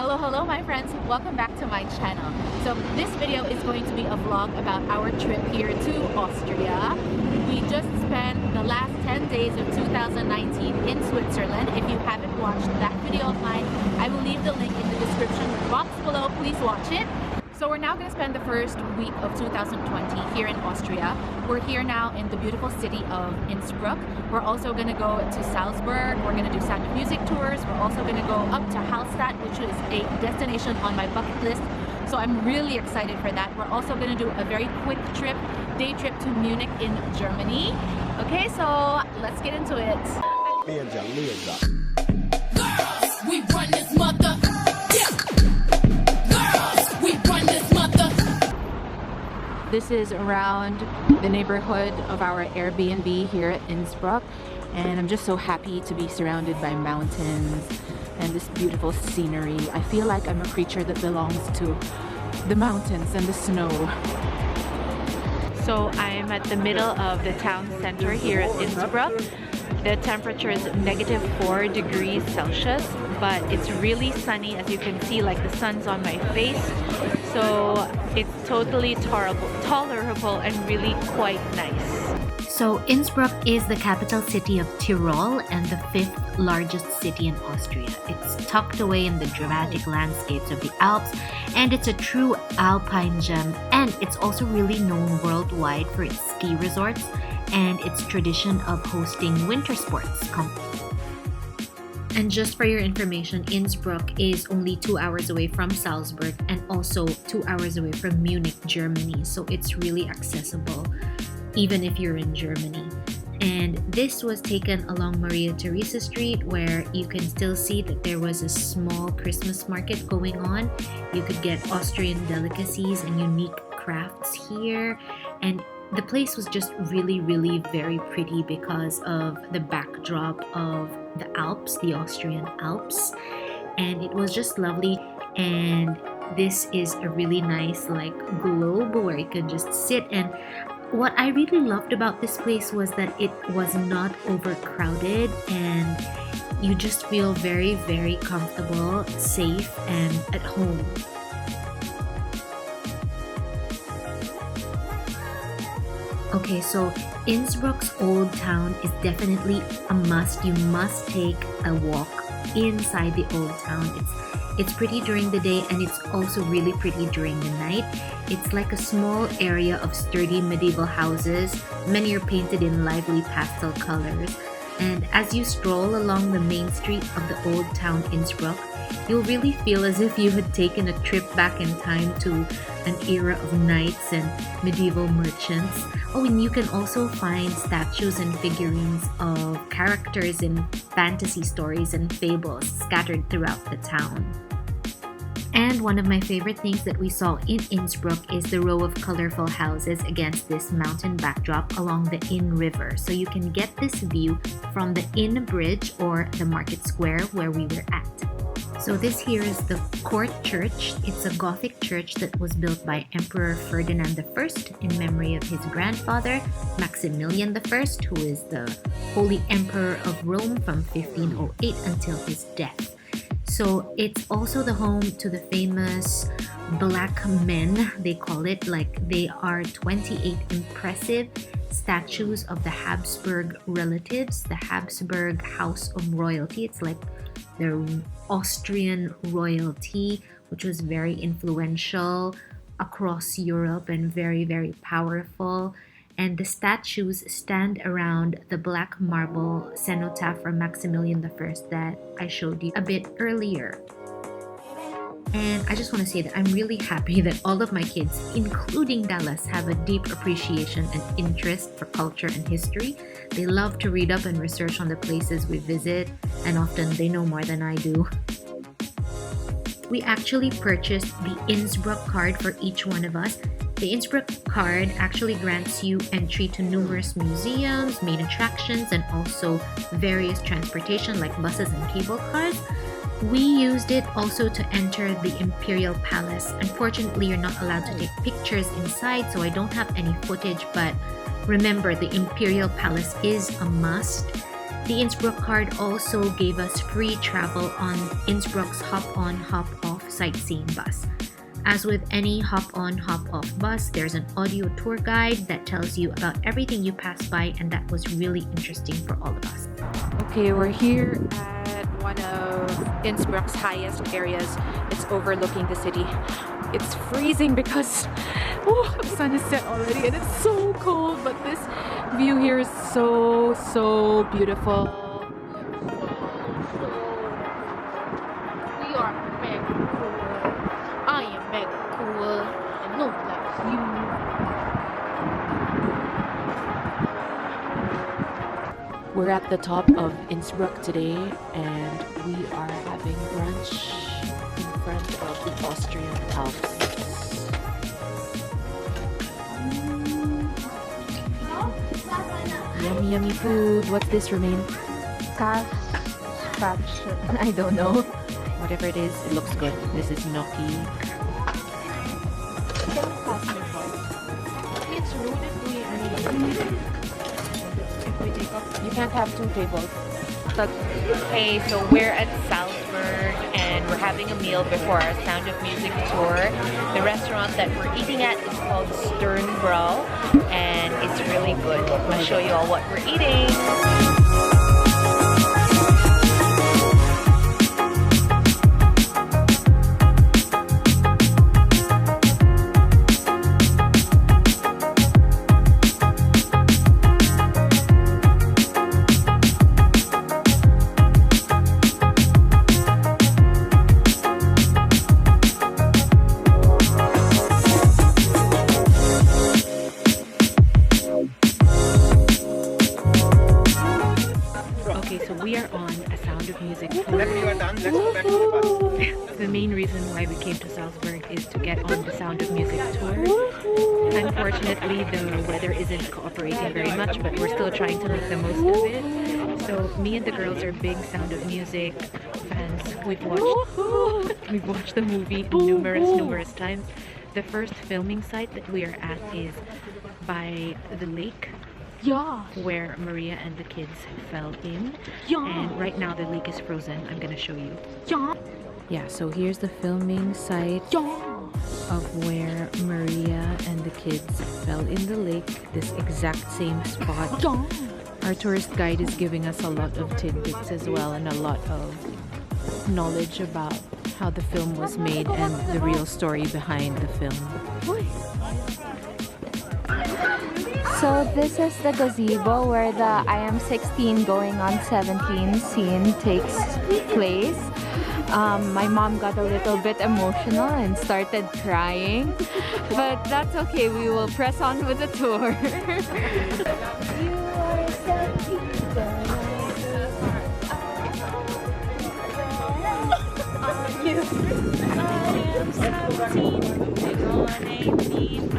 Hello my friends, welcome back to my channel. So this video is going to be a vlog about our trip here to Austria. We just spent the last 10 days of 2019 in Switzerland. If you haven't watched that video of mine, I will leave the link in the description box below. Please watch it. So we're now going to spend the first week of 2020 here in Austria. We're here now in the beautiful city of Innsbruck. We're also going to go to Salzburg. We're going to do Sound of Music tours. We're also going to go up to HALLSTATT, which is a destination on my bucket list. So I'm really excited for that. We're also going to do a very quick trip, day trip to Munich in Germany. Okay, so let's get into it. Girls, we run this mother. This is around the neighborhood of our Airbnb here at Innsbruck, and I'm just so happy to be surrounded by mountains and this beautiful scenery. I feel like I'm a creature that belongs to the mountains and the snow. So I'm at the middle of the town center here at Innsbruck. The temperature is -4 degrees Celsius, but it's really sunny. As you can see, like the sun's on my face. So it's totally tolerable and really quite nice. So Innsbruck is the capital city of Tyrol and the 5th largest city in Austria. It's tucked away in the dramatic landscapes of the Alps, and it's a true alpine gem, and it's also really known worldwide for its ski resorts and its tradition of hosting winter sports competitions. And just for your information, Innsbruck is only 2 hours away from Salzburg and also 2 hours away from Munich, Germany. So it's really accessible even if you're in Germany. And this was taken along Maria Theresa Street, where you can still see that there was a small Christmas market going on. You could get Austrian delicacies and unique crafts here. And the place was just really very pretty because of the backdrop of the Alps, the Austrian Alps, and it was just lovely. And this is a really nice like globe where you can just sit, and what I really loved about this place was that it was not overcrowded and you just feel very comfortable, safe, and at home. Okay, so Innsbruck's old town is definitely a must. You must take a walk inside the old town. It's pretty during the day, and it's also really pretty during the night. It's like a small area of sturdy medieval houses. Many are painted in lively pastel colors. And as you stroll along the main street of the old town Innsbruck, you'll really feel as if you had taken a trip back in time to an era of knights and medieval merchants. Oh, and you can also find statues and figurines of characters in fantasy stories and fables scattered throughout the town. And one of my favorite things that we saw in Innsbruck is the row of colorful houses against this mountain backdrop along the Inn River. So you can get this view from the Inn Bridge or the market square where we were at. So this here is the Court Church. It's a Gothic church that was built by Emperor Ferdinand I in memory of his grandfather, Maximilian I, who is the Holy Emperor of Rome from 1508 until his death. So it's also the home to the famous Black Men, they call it. Like, they are 28 impressive statues of the Habsburg relatives, the Habsburg House of Royalty. It's like the Austrian royalty, which was very influential across Europe and very powerful. And the statues stand around the black marble cenotaph from Maximilian I that I showed you a bit earlier. And I just want to say that I'm really happy that all of my kids, including Dallas, have a deep appreciation and interest for culture and history. They love to read up and research on the places we visit, and often they know more than I do. We actually purchased the Innsbruck card for each one of us. The Innsbruck card actually grants you entry to numerous museums, main attractions, and also various transportation like buses and cable cars. We used it also to enter the Imperial Palace. Unfortunately, you're not allowed to take pictures inside, so I don't have any footage, but remember, the Imperial Palace is a must. The Innsbruck card also gave us free travel on Innsbruck's hop-on, hop-off sightseeing bus. As with any hop-on, hop-off bus, there's an audio tour guide that tells you about everything you pass by, and that was really interesting for all of us. Okay, we're here at one of Innsbruck's highest areas. It's overlooking the city. It's freezing because the sun is set already and it's so cold, but this view here is so beautiful. We are mega cool. I am mega cool and look like you. We're at the top of Innsbruck today and we are having brunch in front of the Austrian Alps. Yummy food. What's this, Romaine? Calf scratch. I don't know. Whatever it is, it looks good. This is gnocchi. It's rude if we take off. You can't have two tables. Okay, so we're at Salzburg and we're having a meal before our Sound of Music tour. The restaurant that we're eating at is called Sternbrau and it's really good. I'm going to show you all what we're eating. We are on a Sound of Music tour. The main reason why we came to Salzburg is to get on the Sound of Music tour. Unfortunately, the weather isn't cooperating very much, but we're still trying to make the most of it. So me and the girls are big Sound of Music fans. We've watched the movie numerous times. The first filming site that we are at is by the lake. Yeah. Where Maria and the kids fell in. And right now the lake is frozen. I'm gonna show you. Yeah, so here's the filming site of where Maria and the kids fell in the lake. This exact same spot. Our tourist guide is giving us a lot of tidbits as well and a lot of knowledge about how the film was made and the real story behind the film. So this is the gazebo where the I am 16 going on 17 scene takes place. My mom got a little bit emotional and started crying, but that's okay, we will press on with the tour. You are 17 girl. I am 17 on 18.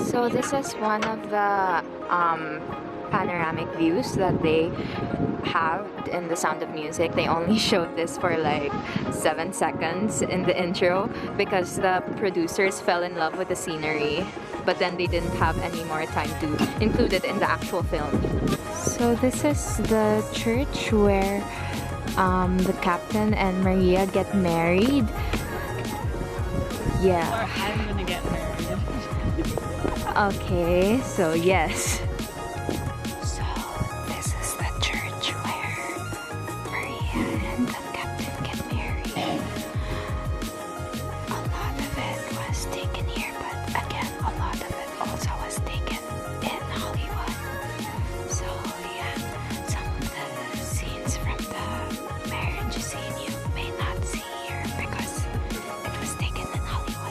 So this is one of the panoramic views that they have in the Sound of Music. They only showed this for like 7 seconds in the intro because the producers fell in love with the scenery, but then they didn't have any more time to include it in the actual film. So this is the church where the captain and Maria get married. Yeah. Or I'm gonna get married. Okay, so yes. So this is the church where Maria and the captain get married. A lot of it was taken here, but again, a lot of it also was taken in Hollywood. So yeah, some of the scenes from the marriage scene you may not see here because it was taken in Hollywood.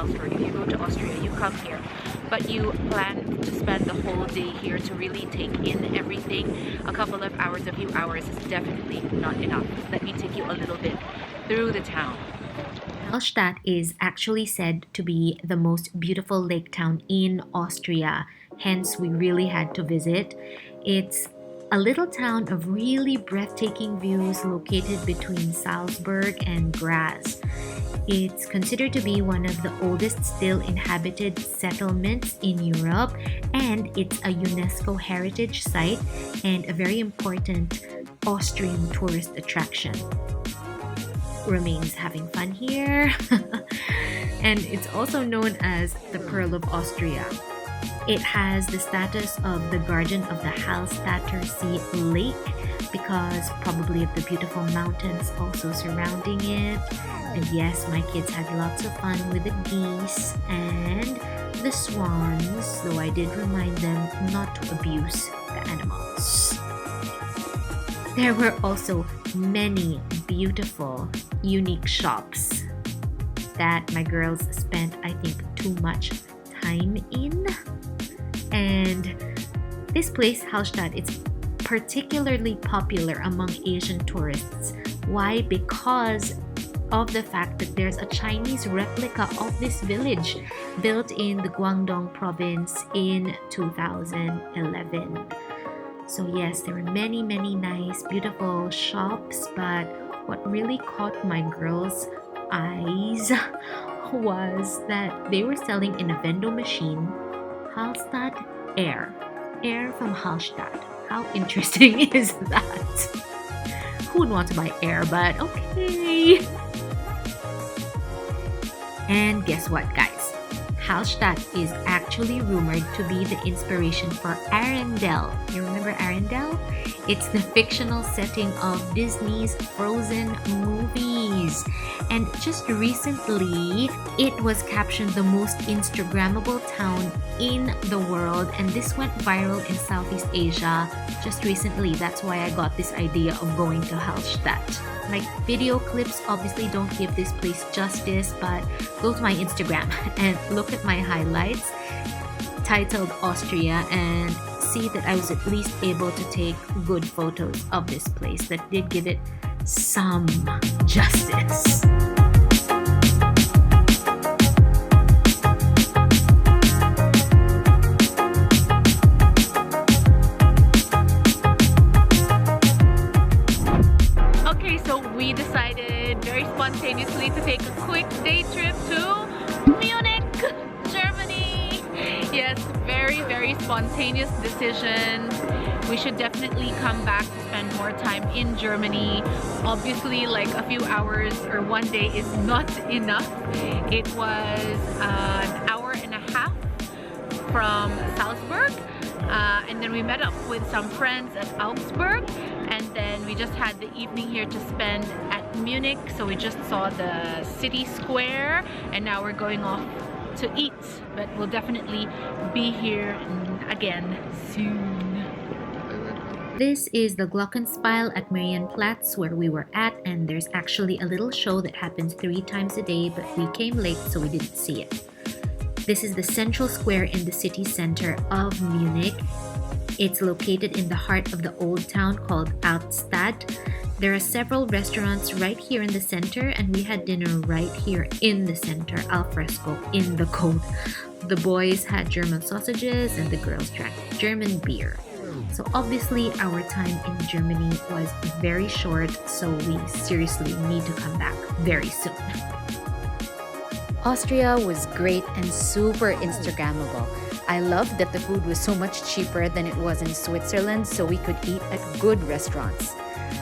Salzburg, if you go to Austria, you come here, but you plan to spend the whole day here to really take in everything, a couple of hours, a few hours is definitely not enough. Let me take you a little bit through the town. Hallstatt is actually said to be the most beautiful lake town in Austria, hence we really had to visit. It's a little town of really breathtaking views located between Salzburg and Graz. It's considered to be one of the oldest still inhabited settlements in Europe, and it's a UNESCO heritage site and a very important Austrian tourist attraction. Remains having fun here. And it's also known as the Pearl of Austria. It has the status of the guardian of the HALLSTATTER Sea Lake because probably of the beautiful mountains also surrounding it. And yes, my kids had lots of fun with the geese and the swans, though I did remind them not to abuse the animals. There were also many beautiful, unique shops that my girls spent, I think, too much time in. And this place, Hallstatt, it's particularly popular among Asian tourists. Why? Because of the fact that there's a Chinese replica of this village built in the Guangdong province in 2011. So yes, there were many nice, beautiful shops, but what really caught my girls' eyes was that they were selling in a vending machine Hallstatt Air. Air from Hallstatt. How interesting is that? Who would want to buy air, but okay. And guess what, guys? Hallstatt is actually rumored to be the inspiration for Arendelle. You remember Arendelle? It's the fictional setting of Disney's Frozen movies. And just recently, it was captioned the most Instagrammable town in the world. And this went viral in Southeast Asia just recently. That's why I got this idea of going to Hallstatt. My video clips obviously don't give this place justice, but go to my Instagram and look at my highlights titled Austria and see that I was at least able to take good photos of this place that did give it some justice. We decided very spontaneously to take a quick day trip to Munich, Germany. Yes, very spontaneous decision. We should definitely come back to spend more time in Germany. Obviously, like a few hours or one day is not enough. It was an hour and a half from Salzburg. And then we met up with some friends at Augsburg, and then we just had the evening here to spend at Munich. So we just saw the city square, and now we're going off to eat, but we'll definitely be here again soon. This is the Glockenspiel at Marienplatz where we were at, and there's actually a little show that happens 3 times a day, but we came late so we didn't see it. This is the central square in the city center of Munich. It's located in the heart of the old town called Altstadt. There are several restaurants right here in the center, and we had dinner right here in the center, al fresco, in the cold. The boys had German sausages and the girls drank German beer. So obviously our time in Germany was very short, so we seriously need to come back very soon. Austria was great and super Instagrammable. I loved that the food was so much cheaper than it was in Switzerland, so we could eat at good restaurants.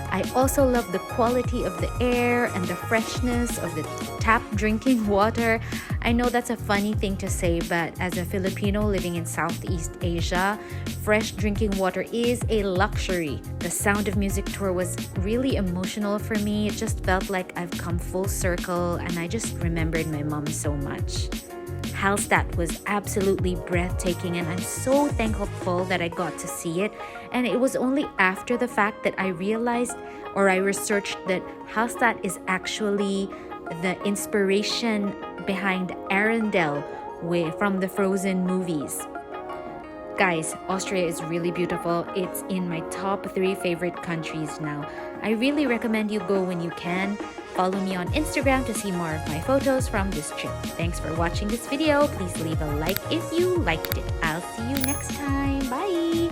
I also love the quality of the air and the freshness of the tap drinking water. I know that's a funny thing to say, but as a Filipino living in Southeast Asia, fresh drinking water is a luxury. The Sound of Music tour was really emotional for me. It just felt like I've come full circle, and I just remembered my mom so much. Hallstatt was absolutely breathtaking, and I'm so thankful that I got to see it. And it was only after the fact that I realized, or I researched, that Hallstatt is actually the inspiration behind Arendelle from the Frozen movies. Guys, Austria is really beautiful. It's in my top 3 favorite countries now. I really recommend you go when you can. Follow me on Instagram to see more of my photos from this trip. Thanks for watching this video. Please leave a like if you liked it. I'll see you next time. Bye!